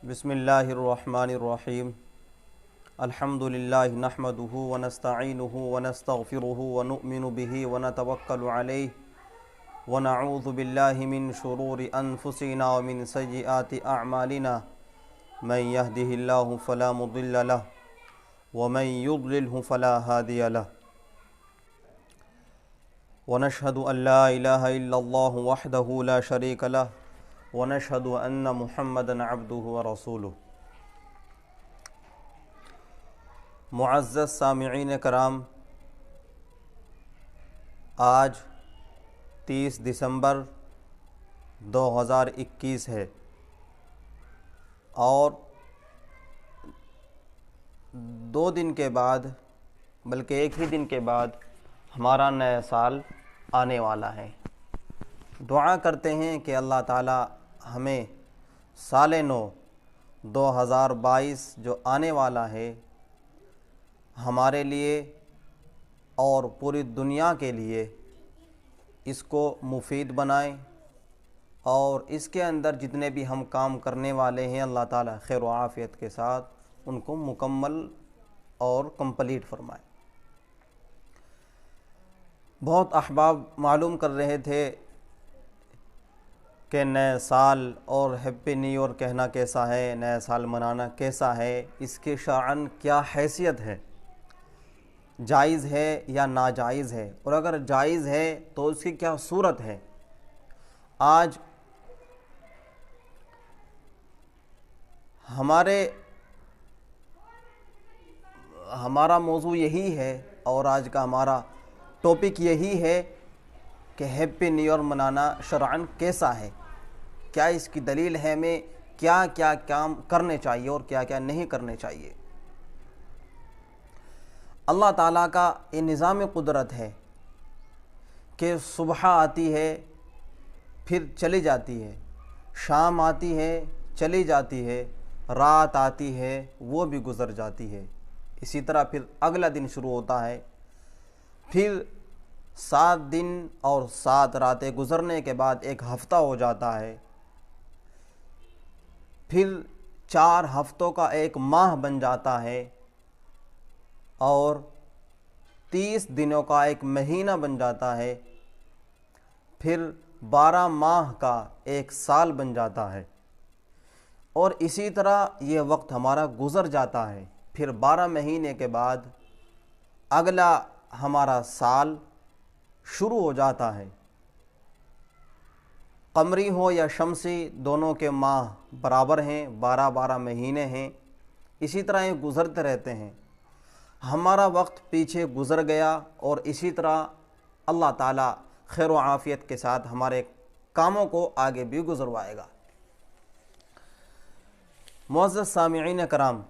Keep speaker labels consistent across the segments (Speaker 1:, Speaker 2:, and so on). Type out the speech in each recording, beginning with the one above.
Speaker 1: بسم اللہ الرحمن الرحیم الحمد للہ نحمده ونستعینه ونستغفره ونؤمن به ونتوکل علیہ ونعوذ باللہ من شرور انفسنا ومن سیئات اعمالنا من يهده اللہ فلا مضل له ومن يضلله فلا هادی له ونشهد ان لا الہ الا اللہ وحدہ لا شریک له ونشهد ان محمدا عبدہ ورسولہ۔ معزز سامعین کرام، آج 30 دسمبر 2021 ہے اور 2 دن کے بعد بلکہ ایک ہی دن کے بعد ہمارا نیا سال آنے والا ہے۔ دعا کرتے ہیں کہ اللہ تعالی ہمیں سال نو 2022 جو آنے والا ہے ہمارے لیے اور پوری دنیا کے لیے اس کو مفید بنائیں، اور اس کے اندر جتنے بھی ہم کام کرنے والے ہیں اللہ تعالیٰ خیر و عافیت کے ساتھ ان کو مکمل اور کمپلیٹ فرمائے۔ بہت احباب معلوم کر رہے تھے کہ نئے سال اور ہیپی نیو ایئر کہنا کیسا ہے، نئے سال منانا کیسا ہے، اس کے شرعاً کیا حیثیت ہے، جائز ہے یا ناجائز ہے، اور اگر جائز ہے تو اس کی کیا صورت ہے۔ آج ہمارا موضوع یہی ہے اور آج کا ہمارا ٹاپک یہی ہے کہ ہیپی نیو ایئر منانا شرعاً کیسا ہے، کیا اس کی دلیل ہے، ہمیں کیا کیا کام کرنے چاہیے اور کیا کیا نہیں کرنے چاہیے۔ اللہ تعالیٰ کا یہ نظام قدرت ہے کہ صبح آتی ہے پھر چلی جاتی ہے، شام آتی ہے چلی جاتی ہے، رات آتی ہے وہ بھی گزر جاتی ہے، اسی طرح پھر اگلا دن شروع ہوتا ہے، پھر 7 دن اور 7 راتیں گزرنے کے بعد ایک ہفتہ ہو جاتا ہے، پھر 4 ہفتوں کا ایک ماہ بن جاتا ہے، اور 30 دنوں کا ایک مہینہ بن جاتا ہے، پھر 12 ماہ کا ایک سال بن جاتا ہے، اور اسی طرح یہ وقت ہمارا گزر جاتا ہے۔ پھر 12 مہینے کے بعد اگلا ہمارا سال شروع ہو جاتا ہے۔ قمری ہو یا شمسی دونوں کے ماہ برابر ہیں، 12 مہینے ہیں، اسی طرح یہ گزرتے رہتے ہیں۔ ہمارا وقت پیچھے گزر گیا اور اسی طرح اللہ تعالیٰ خیر و عافیت کے ساتھ ہمارے کاموں کو آگے بھی گزروائے گا۔ معزز سامعین کرام،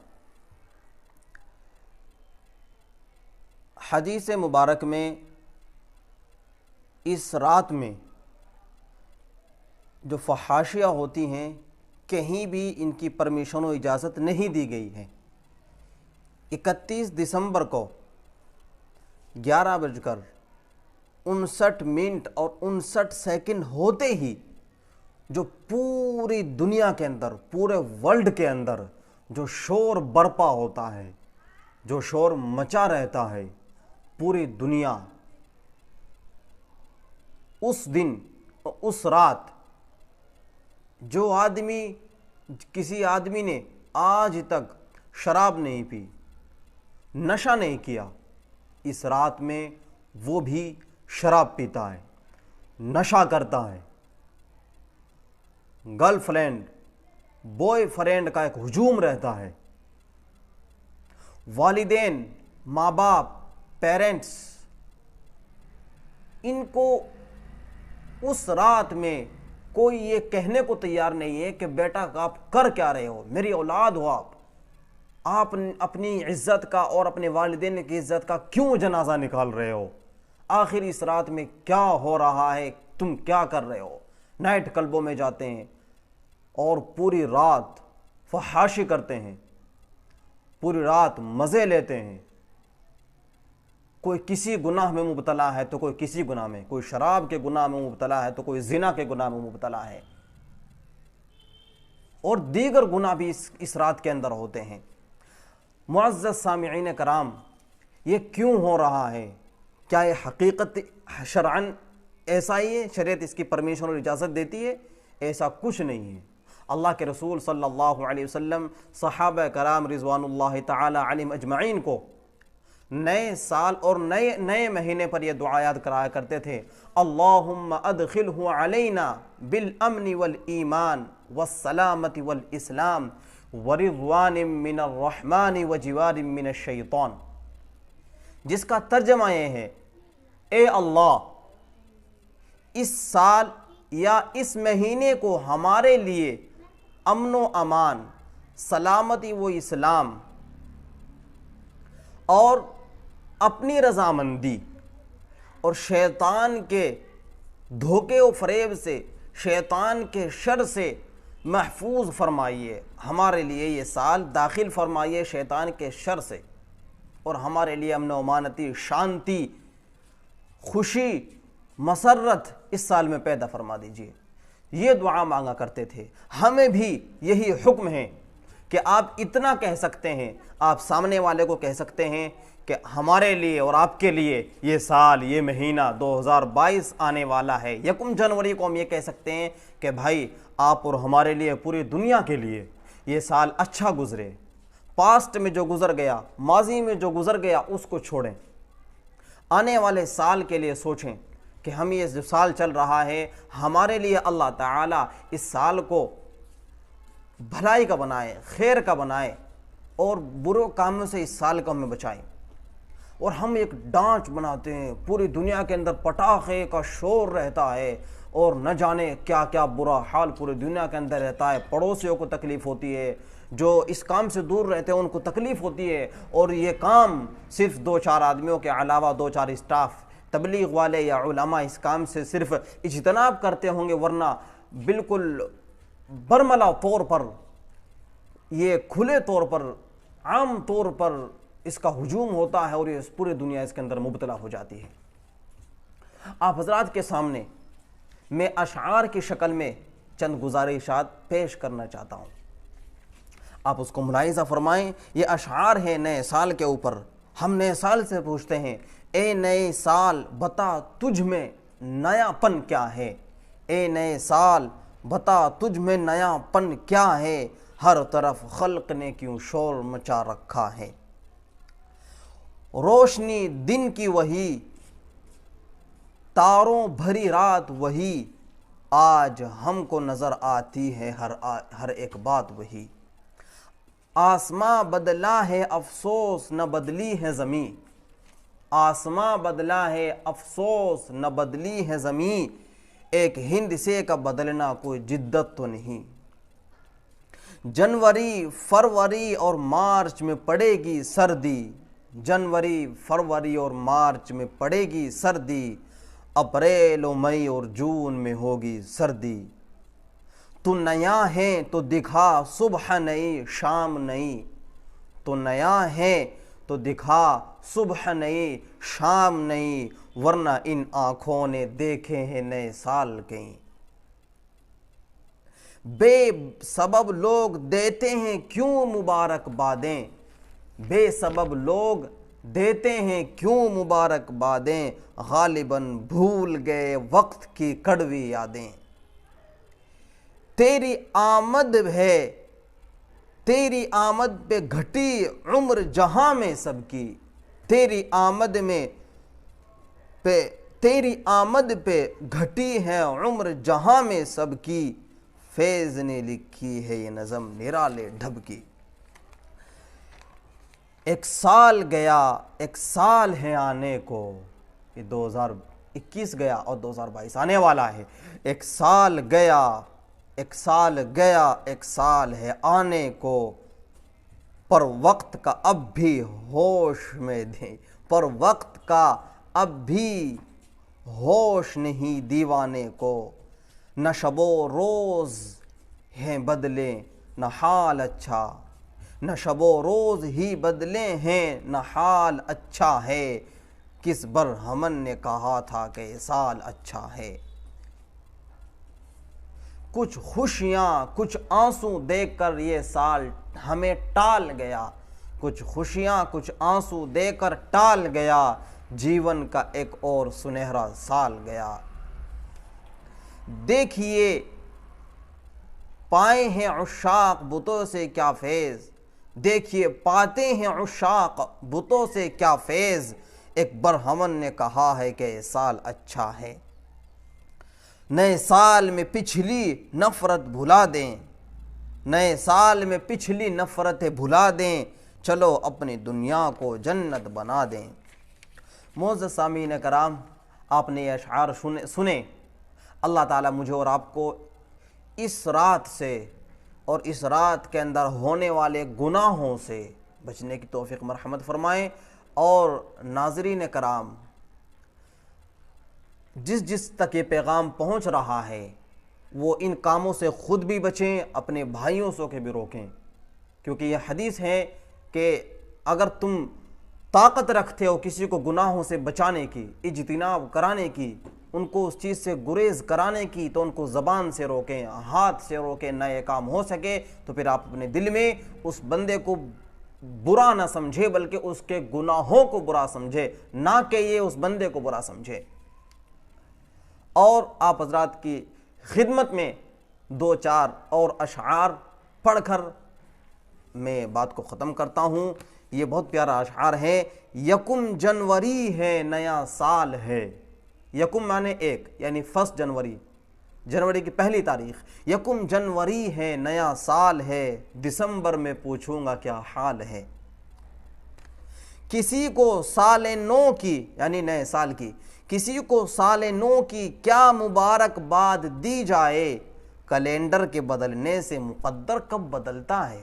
Speaker 1: حدیث مبارک میں اس رات میں جو فحاشیاں ہوتی ہیں کہیں بھی ان کی پرمیشن و اجازت نہیں دی گئی ہے۔ 31 دسمبر کو 11:59 اور 59 سیکنڈ ہوتے ہی جو پوری دنیا کے اندر، پورے ورلڈ کے اندر جو شور برپا ہوتا ہے، جو شور مچا رہتا ہے، پوری دنیا اس دن اس رات جو کسی آدمی نے آج تک شراب نہیں پی، نشہ نہیں کیا، اس رات میں وہ بھی شراب پیتا ہے، نشہ کرتا ہے۔ گرل فرینڈ بوائے فرینڈ کا ایک ہجوم رہتا ہے۔ والدین، ماں باپ، پیرنٹس، ان کو اس رات میں کوئی یہ کہنے کو تیار نہیں ہے کہ بیٹا آپ کر کیا رہے ہو، میری اولاد ہو، آپ اپنی عزت کا اور اپنے والدین کی عزت کا کیوں جنازہ نکال رہے ہو، آخر اس رات میں کیا ہو رہا ہے، تم کیا کر رہے ہو۔ نائٹ کلبوں میں جاتے ہیں اور پوری رات فحاشی کرتے ہیں، پوری رات مزے لیتے ہیں، کوئی کسی گناہ میں مبتلا ہے تو کوئی کسی گناہ میں، کوئی شراب کے گناہ میں مبتلا ہے تو کوئی زنا کے گناہ میں مبتلا ہے۔ اور دیگر گناہ بھی اس رات کے اندر ہوتے ہیں۔ معزز سامعین کرام، یہ کیوں ہو رہا ہے؟ کیا یہ حقیقت شرعاً ایسا ہی ہے؟ شریعت اس کی پرمیشن اور اجازت دیتی ہے؟ ایسا کچھ نہیں ہے۔ اللہ کے رسول صلی اللہ علیہ وسلم صحابہ کرام رضوان اللہ تعالی علیہم اجمعین کو نئے سال اور نئے مہینے پر یہ دعا یاد کرایا کرتے تھے، اللہم ادخلہ علینا بالامن والایمان والسلامت والاسلام ورضوان من الرحمن وجوار من الشیطان، جس کا ترجمہ یہ ہے، اے اللہ اس سال یا اس مہینے کو ہمارے لیے امن و امان، سلامتی و اسلام اور اپنی رضامندی اور شیطان کے دھوکے و فریب سے، شیطان کے شر سے محفوظ فرمائیے، ہمارے لیے یہ سال داخل فرمائیے شیطان کے شر سے، اور ہمارے لیے امن و امانتی، شانتی، خوشی، مسرت اس سال میں پیدا فرما دیجیے۔ یہ دعا مانگا کرتے تھے۔ ہمیں بھی یہی حکم ہے کہ آپ اتنا کہہ سکتے ہیں، آپ سامنے والے کو کہہ سکتے ہیں کہ ہمارے لیے اور آپ کے لیے یہ سال، یہ مہینہ 2022 آنے والا ہے۔ 1 جنوری کو ہم یہ کہہ سکتے ہیں کہ بھائی آپ اور ہمارے لیے، پوری دنیا کے لیے یہ سال اچھا گزرے، پاسٹ میں جو گزر گیا، ماضی میں جو گزر گیا اس کو چھوڑیں، آنے والے سال کے لیے سوچیں کہ ہم یہ جو سال چل رہا ہے ہمارے لیے اللہ تعالیٰ اس سال کو بھلائی کا بنائے، خیر کا بنائے، اور برے کاموں سے اس سال کو ہمیں بچائے۔ اور ہم ایک ڈانچ بناتے ہیں، پوری دنیا کے اندر پٹاخے کا شور رہتا ہے، اور نہ جانے کیا کیا برا حال پوری دنیا کے اندر رہتا ہے، پڑوسیوں کو تکلیف ہوتی ہے، جو اس کام سے دور رہتے ہیں ان کو تکلیف ہوتی ہے، اور یہ کام صرف 2-4 آدمیوں کے علاوہ 2-4 اسٹاف تبلیغ والے یا علماء اس کام سے صرف اجتناب کرتے ہوں گے، ورنہ بالکل برملا طور پر، یہ کھلے طور پر، عام طور پر اس کا ہجوم ہوتا ہے، اور یہ پوری دنیا اس کے اندر مبتلا ہو جاتی ہے۔ آپ حضرات کے سامنے میں اشعار کی شکل میں چند گزارشات پیش کرنا چاہتا ہوں، آپ اس کو ملاحظہ فرمائیں۔ یہ اشعار ہیں نئے سال کے اوپر۔ ہم نئے سال سے پوچھتے ہیں، اے نئے سال بتا تجھ میں نیا پن کیا ہے، اے نئے سال بتا تجھ میں نیا پن کیا ہے، ہر طرف خلق نے کیوں شور مچا رکھا ہے، روشنی دن کی وہی، تاروں بھری رات وہی، آج ہم کو نظر آتی ہے ہر ایک بات وہی، آسماں بدلا ہے افسوس نہ بدلی ہے زمین، آسماں بدلا ہے افسوس نہ بدلی ہے زمین، ایک ہند سے کا بدلنا کوئی جدت تو نہیں، جنوری فروری اور مارچ میں پڑے گی سردی، جنوری فروری اور مارچ میں پڑے گی سردی، اپریل و مئی اور جون میں ہوگی سردی، تو نیا ہے تو دکھا صبح نئی شام نئی، تو نیا ہے تو دکھا صبح نئی شام نئی، ورنہ ان آنکھوں نے دیکھے ہیں نئے سال کہیں، بے سبب لوگ دیتے ہیں کیوں مبارک بادیں، بے سبب لوگ دیتے ہیں کیوں مبارک بادیں، غالباً بھول گئے وقت کی کڑوی یادیں، تیری آمد ہے، تیری آمد پہ گھٹی عمر جہاں میں سب کی، تیری آمد پہ گھٹی ہے عمر جہاں میں سب کی، فیض نے لکھی ہے یہ نظم نرالے ڈھب کی، ایک سال گیا ایک سال ہے آنے کو، یہ 2021 گیا اور 2022 آنے والا ہے، ایک سال گیا ایک سال گیا ایک سال ہے آنے کو، پر وقت کا اب بھی ہوش میں دیں، پر وقت کا اب بھی ہوش نہیں دیوانے کو، نہ شب و روز ہیں بدلے نہ حال اچھا، نہ شب و روز ہی بدلے ہیں نہ حال اچھا ہے، کس برہمن نے کہا تھا کہ یہ سال اچھا ہے، کچھ خوشیاں کچھ آنسو دیکھ کر یہ سال ہمیں ٹال گیا، کچھ خوشیاں کچھ آنسو دے کر ٹال گیا، جیون کا ایک اور سنہرا سال گیا۔ دیکھیے پائے ہیں عشاق بتوں سے کیا فیض، دیکھیے پاتے ہیں عشاق بتوں سے کیا فیض، ایک برہمن نے کہا ہے کہ یہ سال اچھا ہے۔ نئے سال میں پچھلی نفرت بھلا دیں، نئے سال میں پچھلی نفرتیں بھلا دیں، چلو اپنی دنیا کو جنت بنا دیں۔ معزز سامعین کرام، آپ نے یہ اشعار سنے۔ اللہ تعالیٰ مجھے اور آپ کو اس رات سے اور اس رات کے اندر ہونے والے گناہوں سے بچنے کی توفیق مرحمت فرمائیں۔ اور ناظرین کرام، جس تک یہ پیغام پہنچ رہا ہے وہ ان کاموں سے خود بھی بچیں، اپنے بھائیوں سے کے بھی روکیں، کیونکہ یہ حدیث ہے کہ اگر تم طاقت رکھتے ہو کسی کو گناہوں سے بچانے کی، اجتناب کرانے کی، ان کو اس چیز سے گریز کرانے کی، تو ان کو زبان سے روکیں، ہاتھ سے روکیں، نہ یہ کام ہو سکے تو پھر آپ اپنے دل میں اس بندے کو برا نہ سمجھے بلکہ اس کے گناہوں کو برا سمجھے، نہ کہ یہ اس بندے کو برا سمجھے۔ اور آپ حضرات کی خدمت میں دو چار اور اشعار پڑھ کر میں بات کو ختم کرتا ہوں۔ یہ بہت پیارا اشعار ہے۔ یکم جنوری ہے نیا سال ہے، یکم معنی ایک، یعنی 1 جنوری، جنوری کی پہلی تاریخ۔ یکم جنوری ہے نیا سال ہے، دسمبر میں پوچھوں گا کیا حال ہے۔ کسی کو سال نو کی یعنی نئے سال کی، کسی کو سال نو کی کیا مبارک باد دی جائے، کیلنڈر کے بدلنے سے مقدر کب بدلتا ہے۔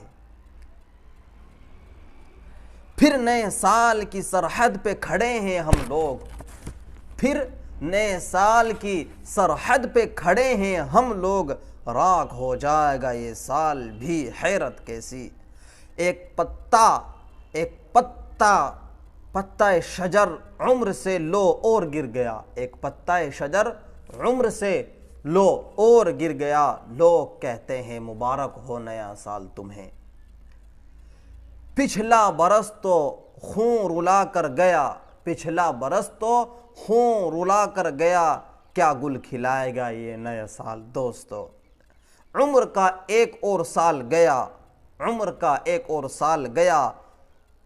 Speaker 1: پھر نئے سال کی سرحد پہ کھڑے ہیں ہم لوگ، پھر نئے سال کی سرحد پہ کھڑے ہیں ہم لوگ، راکھ ہو جائے گا یہ سال بھی حیرت کیسی۔ ایک پتہ شجر عمر سے لو اور گر گیا، ایک پتہ شجر عمر سے لو اور گر گیا، لوگ کہتے ہیں مبارک ہو نیا سال تمہیں۔ پچھلا برس تو خون رلا کر گیا، پچھلا برس تو خون رلا کر گیا، کیا گل کھلائے گا یہ نیا سال۔ دوستو، عمر کا ایک اور سال گیا، عمر کا ایک اور سال گیا،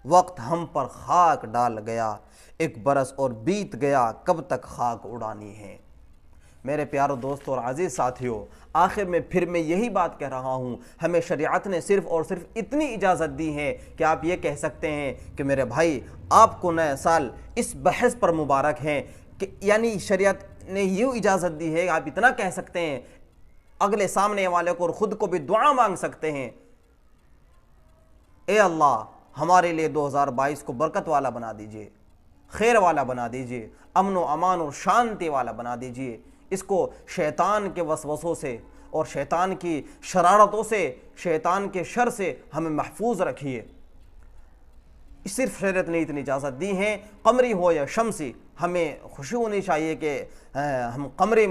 Speaker 1: وقت ہم پر خاک ڈال گیا، ایک برس اور بیت گیا، کب تک خاک اڑانی ہے۔ میرے پیارو دوستو اور عزیز ساتھیو، آخر میں پھر میں یہی بات کہہ رہا ہوں، ہمیں شریعت نے صرف اور صرف اتنی اجازت دی ہے کہ آپ یہ کہہ سکتے ہیں کہ میرے بھائی آپ کو نیا سال اس بحث پر مبارک ہیں، کہ یعنی شریعت نے یہ اجازت دی ہے کہ آپ اتنا کہہ سکتے ہیں، اگلے سامنے والے کو اور خود کو بھی دعا مانگ سکتے ہیں، اے اللہ ہمارے لیے 2022 کو برکت والا بنا دیجئے، خیر والا بنا دیجئے، امن و امان اور شانتی والا بنا دیجئے، اس کو شیطان کے وسوسوں سے اور شیطان کی شرارتوں سے، شیطان کے شر سے ہمیں محفوظ رکھیے۔ صرف شریعت نے اتنی اجازت دی ہے، قمری ہو یا شمسی، ہمیں خوشی ہونی چاہیے کہ ہم قمری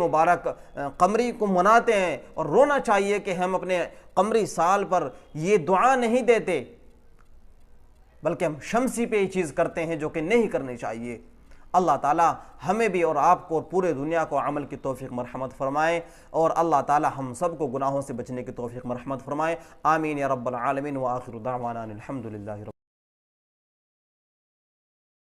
Speaker 1: کو مناتے ہیں، اور رونا چاہیے کہ ہم اپنے قمری سال پر یہ دعا نہیں دیتے، بلکہ ہم شمسی پہ یہ چیز کرتے ہیں جو کہ نہیں کرنی چاہیے۔ اللہ تعالیٰ ہمیں بھی اور آپ کو اور پورے دنیا کو عمل کی توفیق مرحمت فرمائے، اور اللہ تعالیٰ ہم سب کو گناہوں سے بچنے کی توفیق مرحمت فرمائے۔ آمین یا رب العالمین، وآخر دعوانا الحمدللہ۔